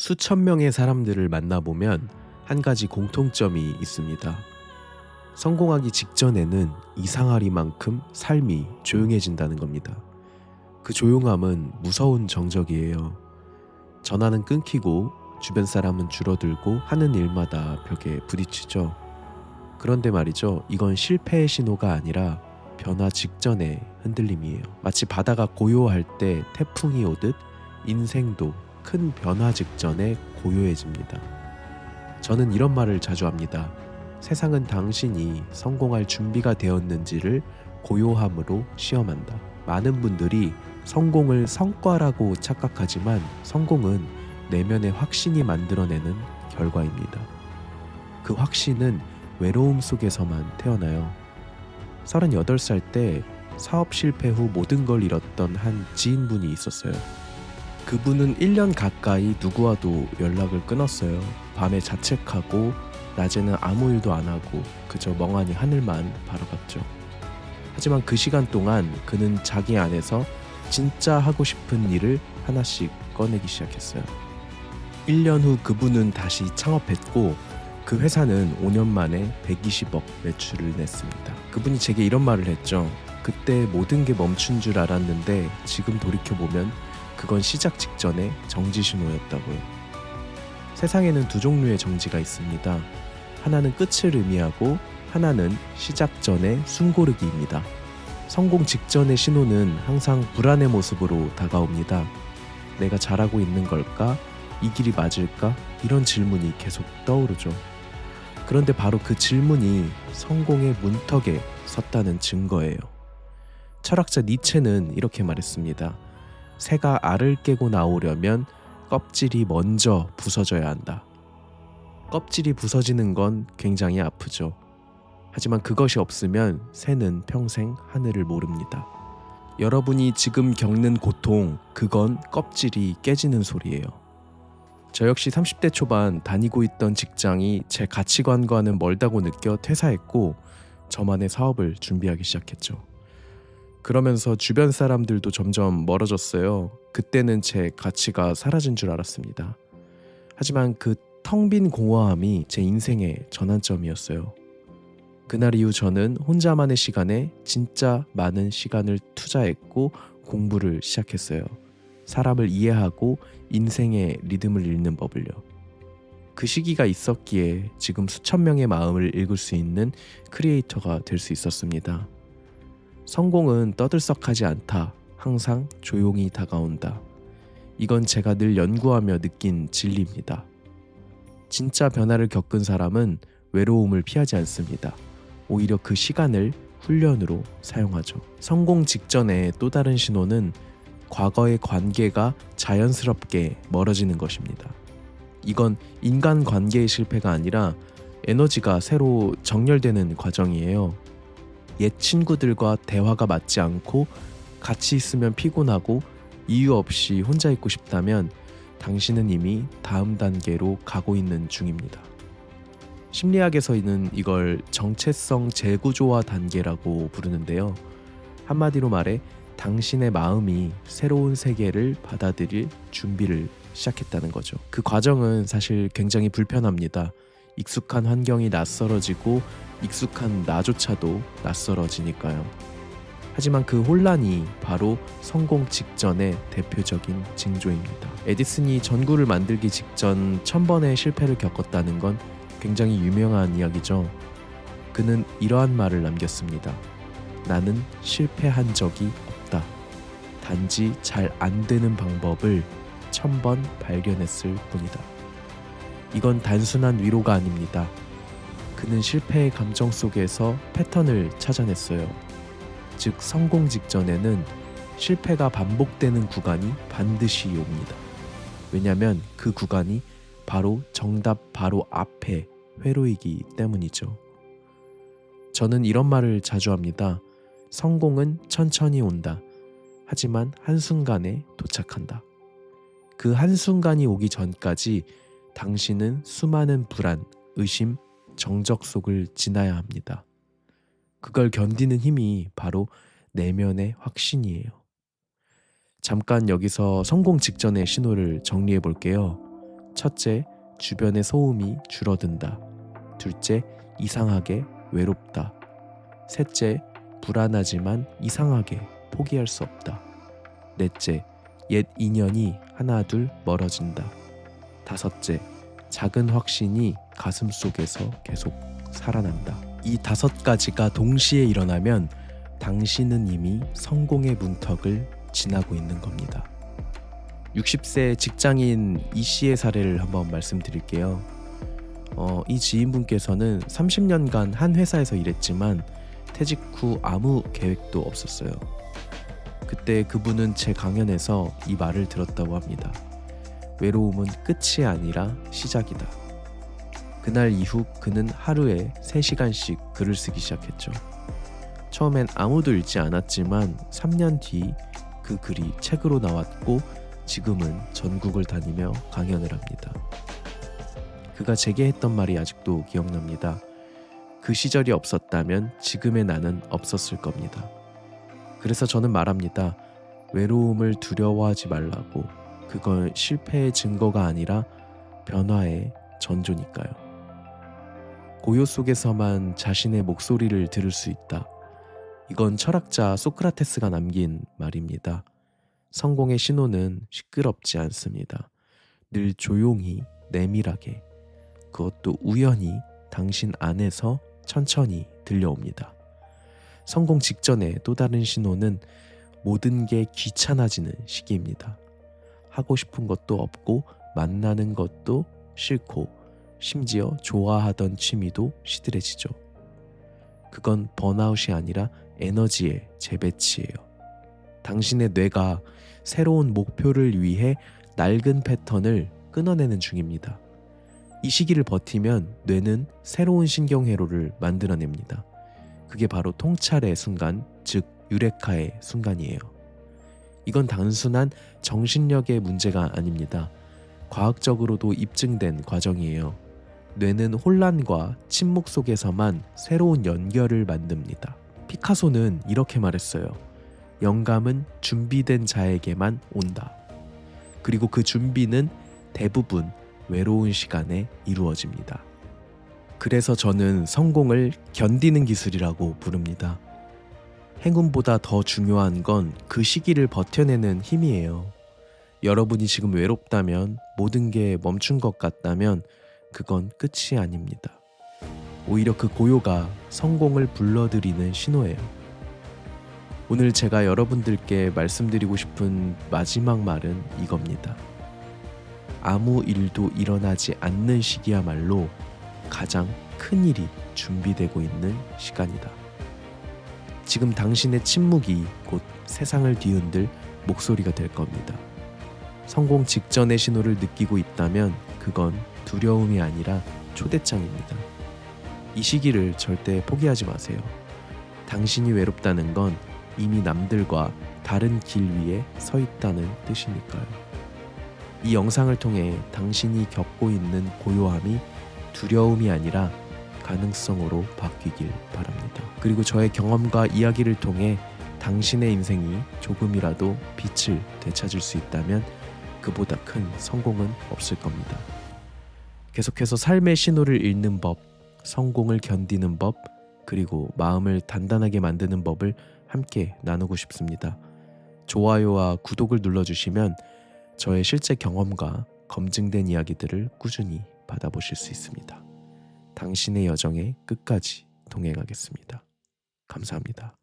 수천 명의 사람들을 만나보면 한 가지 공통점이 있습니다. 성공하기 직전에는 이상하리만큼 삶이 조용해진다는 겁니다. 그 조용함은 무서운 정적이에요. 전화는 끊기고 주변 사람은 줄어들고 하는 일마다 벽에 부딪히죠. 그런데 말이죠, 이건 실패의 신호가 아니라 변화 직전의 흔들림이에요. 마치 바다가 고요할 때 태풍이 오듯 인생도 큰 변화 직전에 고요해집니다. 저는 이런 말을 자주 합니다. 세상은 당신이 성공할 준비가 되었는지를 고요함으로 시험한다. 많은 분들이 성공을 성과라고 착각하지만 성공은 내면의 확신이 만들어내는 결과입니다. 그 확신은 외로움 속에서만 태어나요. 38살 때 사업 실패 후 모든 걸 잃었던 한 지인분이 있었어요. 그분은 1년 가까이 누구와도 연락을 끊었어요. 밤에 자책하고 낮에는 아무 일도 안 하고 그저 멍하니 하늘만 바라봤죠. 하지만 그 시간 동안 그는 자기 안에서 진짜 하고 싶은 일을 하나씩 꺼내기 시작했어요. 1년 후 그분은 다시 창업했고 그 회사는 5년 만에 120억 매출을 냈습니다. 그분이 제게 이런 말을 했죠. 그때 모든 게 멈춘 줄 알았는데 지금 돌이켜보면 그건 시작 직전의 정지 신호였다고요. 세상에는 두 종류의 정지가 있습니다. 하나는 끝을 의미하고 하나는 시작 전의 숨고르기입니다. 성공 직전의 신호는 항상 불안의 모습으로 다가옵니다. 내가 잘하고 있는 걸까? 이 길이 맞을까? 이런 질문이 계속 떠오르죠. 그런데 바로 그 질문이 성공의 문턱에 섰다는 증거예요. 철학자 니체는 이렇게 말했습니다. 새가 알을 깨고 나오려면 껍질이 먼저 부서져야 한다. 껍질이 부서지는 건 굉장히 아프죠. 하지만 그것이 없으면 새는 평생 하늘을 모릅니다. 여러분이 지금 겪는 고통, 그건 껍질이 깨지는 소리예요. 저 역시 30대 초반 다니고 있던 직장이 제 가치관과는 멀다고 느껴 퇴사했고 저만의 사업을 준비하기 시작했죠. 그러면서 주변 사람들도 점점 멀어졌어요. 그때는 제 가치가 사라진 줄 알았습니다. 하지만 그 텅 빈 공허함이 제 인생의 전환점이었어요. 그날 이후 저는 혼자만의 시간에 진짜 많은 시간을 투자했고 공부를 시작했어요. 사람을 이해하고 인생의 리듬을 읽는 법을요. 그 시기가 있었기에 지금 수천 명의 마음을 읽을 수 있는 크리에이터가 될 수 있었습니다. 성공은 떠들썩하지 않다. 항상 조용히 다가온다. 이건 제가 늘 연구하며 느낀 진리입니다. 진짜 변화를 겪은 사람은 외로움을 피하지 않습니다. 오히려 그 시간을 훈련으로 사용하죠. 성공 직전의 또 다른 신호는 과거의 관계가 자연스럽게 멀어지는 것입니다. 이건 인간관계의 실패가 아니라 에너지가 새로 정렬되는 과정이에요. 옛 친구들과 대화가 맞지 않고 같이 있으면 피곤하고 이유 없이 혼자 있고 싶다면 당신은 이미 다음 단계로 가고 있는 중입니다. 심리학에서는 이걸 정체성 재구조화 단계라고 부르는데요. 한마디로 말해 당신의 마음이 새로운 세계를 받아들일 준비를 시작했다는 거죠. 그 과정은 사실 굉장히 불편합니다. 익숙한 환경이 낯설어지고 익숙한 나조차도 낯설어지니까요. 하지만 그 혼란이 바로 성공 직전의 대표적인 징조입니다. 에디슨이 전구를 만들기 직전 1000번의 실패를 겪었다는 건 굉장히 유명한 이야기죠. 그는 이러한 말을 남겼습니다. 나는 실패한 적이 없다. 단지 잘 안 되는 방법을 1000번 발견했을 뿐이다. 이건 단순한 위로가 아닙니다. 그는 실패의 감정 속에서 패턴을 찾아냈어요. 즉 성공 직전에는 실패가 반복되는 구간이 반드시 옵니다. 왜냐하면 그 구간이 바로 정답 바로 앞에 회로이기 때문이죠. 저는 이런 말을 자주 합니다. 성공은 천천히 온다. 하지만 한순간에 도착한다. 그 한순간이 오기 전까지 당신은 수많은 불안, 의심, 정적 속을 지나야 합니다. 그걸 견디는 힘이 바로 내면의 확신이에요. 잠깐 여기서 성공 직전의 신호를 정리해 볼게요. 첫째, 주변의 소음이 줄어든다. 둘째, 이상하게 외롭다. 셋째, 불안하지만 이상하게 포기할 수 없다. 넷째, 옛 인연이 하나 둘 멀어진다. 다섯째, 작은 확신이 가슴 속에서 계속 살아난다. 이 5가지가 동시에 일어나면 당신은 이미 성공의 문턱을 지나고 있는 겁니다. 60세 직장인 이 씨의 사례를 한번 말씀드릴게요. 이 지인분께서는 30년간 한 회사에서 일했지만 퇴직 후 아무 계획도 없었어요. 그때 그분은 제 강연에서 이 말을 들었다고 합니다. 외로움은 끝이 아니라 시작이다. 그날 이후 그는 하루에 3시간씩 글을 쓰기 시작했죠. 처음엔 아무도 읽지 않았지만 3년 뒤 그 글이 책으로 나왔고 지금은 전국을 다니며 강연을 합니다. 그가 제게 했던 말이 아직도 기억납니다. 그 시절이 없었다면 지금의 나는 없었을 겁니다. 그래서 저는 말합니다. 외로움을 두려워하지 말라고. 그건 실패의 증거가 아니라 변화의 전조니까요. 고요 속에서만 자신의 목소리를 들을 수 있다. 이건 철학자 소크라테스가 남긴 말입니다. 성공의 신호는 시끄럽지 않습니다. 늘 조용히 내밀하게, 그것도 우연히 당신 안에서 천천히 들려옵니다. 성공 직전의 또 다른 신호는 모든 게 귀찮아지는 시기입니다. 하고 싶은 것도 없고 만나는 것도 싫고 심지어 좋아하던 취미도 시들해지죠. 그건 번아웃이 아니라 에너지의 재배치예요. 당신의 뇌가 새로운 목표를 위해 낡은 패턴을 끊어내는 중입니다. 이 시기를 버티면 뇌는 새로운 신경회로를 만들어냅니다. 그게 바로 통찰의 순간, 즉 유레카의 순간이에요. 이건 단순한 정신력의 문제가 아닙니다. 과학적으로도 입증된 과정이에요. 뇌는 혼란과 침묵 속에서만 새로운 연결을 만듭니다. 피카소는 이렇게 말했어요. 영감은 준비된 자에게만 온다. 그리고 그 준비는 대부분 외로운 시간에 이루어집니다. 그래서 저는 성공을 견디는 기술이라고 부릅니다. 행운보다 더 중요한 건 그 시기를 버텨내는 힘이에요. 여러분이 지금 외롭다면, 모든 게 멈춘 것 같다면 그건 끝이 아닙니다. 오히려 그 고요가 성공을 불러들이는 신호예요. 오늘 제가 여러분들께 말씀드리고 싶은 마지막 말은 이겁니다. 아무 일도 일어나지 않는 시기야말로 가장 큰 일이 준비되고 있는 시간이다. 지금 당신의 침묵이 곧 세상을 뒤흔들 목소리가 될 겁니다. 성공 직전의 신호를 느끼고 있다면 그건 두려움이 아니라 초대장입니다. 이 시기를 절대 포기하지 마세요. 당신이 외롭다는 건 이미 남들과 다른 길 위에 서 있다는 뜻이니까요. 이 영상을 통해 당신이 겪고 있는 고요함이 두려움이 아니라 가능성으로 바뀌길 바랍니다. 그리고 저의 경험과 이야기를 통해 당신의 인생이 조금이라도 빛을 되찾을 수 있다면 그보다 큰 성공은 없을 겁니다. 계속해서 삶의 신호를 읽는 법, 성공을 견디는 법, 그리고 마음을 단단하게 만드는 법을 함께 나누고 싶습니다. 좋아요와 구독을 눌러주시면 저의 실제 경험과 검증된 이야기들을 꾸준히 받아보실 수 있습니다. 당신의 여정에 끝까지 동행하겠습니다. 감사합니다.